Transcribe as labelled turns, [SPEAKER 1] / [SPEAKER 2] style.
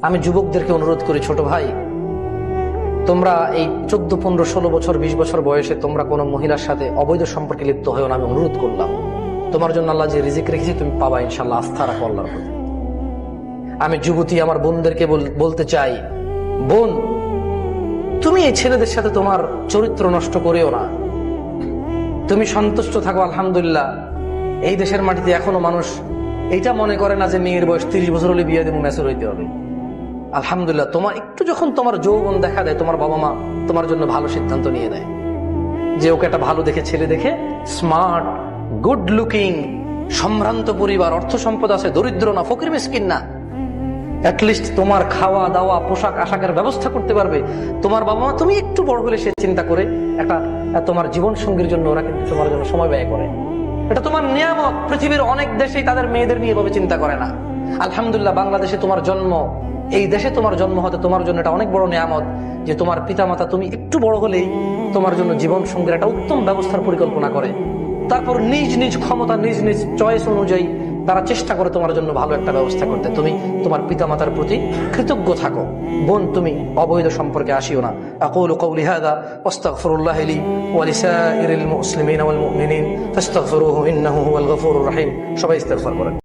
[SPEAKER 1] আমি যুবকদেরকে অনুরোধ করি, ছোট ভাই, তোমরা এই 14, 15, 16 বছর 20 বছর বয়সে তোমরা কোনো মহিলার সাথে অবৈধ সম্পর্কে লিপ্ত হয়েও না। আমি অনুরোধ করলাম, তোমার জন্য আল্লাহ যে রিজিক রেখেছি তুমি পাবা ইনশাল্লাহ। আস্থা রাখো আল্লাহর প্রতি। আমি যুবতী আমার বোনদেরকে বলতে চাই, বোন, তুমি এই ছেলেদের সাথে তোমার চরিত্র নষ্ট করিও না। তুমি সন্তুষ্ট থাকো। আলহামদুলিল্লাহ, এই দেশের মাটিতে এখনো মানুষ এইটা মনে করে না যে মেয়ের বয়স 30 বছর হলে বিয়ে দেবো, ম্যাচুর হইতে হবে। আলহামদুলিল্লাহ, তোমার একটু যখন তোমার যৌবন দেখা দেয়, তোমার বাবা মা তোমার জন্য ভালো সিদ্ধান্ত নিয়ে নেয় যে ওকে একটা ভালো দেখে ছেলে দেখে, স্মার্ট, গুড লুকিং, সম্ভ্রান্ত পরিবার, অর্থ সম্পদ আছে, দরিদ্র না, ফকির মিসকিন না, অ্যাটলিস্ট তোমার খাওয়া দাওয়া পোশাক আশাকের ব্যবস্থা করতে পারবে তোমার বাবা মা। তুমি একটু বড় হলে সে চিন্তা করে একটা তোমার জীবন সঙ্গীর জন্য ওরা কিন্তু তোমার জন্য সময় ব্যয় করে। এটা তোমার নিয়ামত। পৃথিবীর অনেক দেশেই তাদের মেয়েদের নিয়ে এভাবে চিন্তা করে না। আলহামদুলিল্লাহ, বাংলাদেশে তোমার জন্ম, এই দেশে তোমার জন্ম হতে তোমার জন্য এটা অনেক বড় নিয়ামত যে তোমার পিতামাতা তুমি একটু বড় হলেই তোমার জন্য জীবন সঙ্গীর একটা উত্তম ব্যবস্থার পরিকল্পনা করে। তারপর নিজ নিজ ক্ষমতা, নিজ নিজ চয়েস অনুযায়ী তারা চেষ্টা করে তোমার জন্য ভালো একটা ব্যবস্থা করতে। তুমি তোমার পিতামাতার প্রতি কৃতজ্ঞ থাকো। বোন, তুমি অবৈধ সম্পর্কে আসিও না। আকুলু কওলি হাযা ওয়াস্তাগফিরুল্লাহ লি ওয়া লিসাইরিল মুসলিমিনা ওয়াল মুমিনিন ফাস্তাগফিরুহু ইন্নাহু হুয়াল গফুরুর রহিম। সবাই ইস্তিগফার করেন।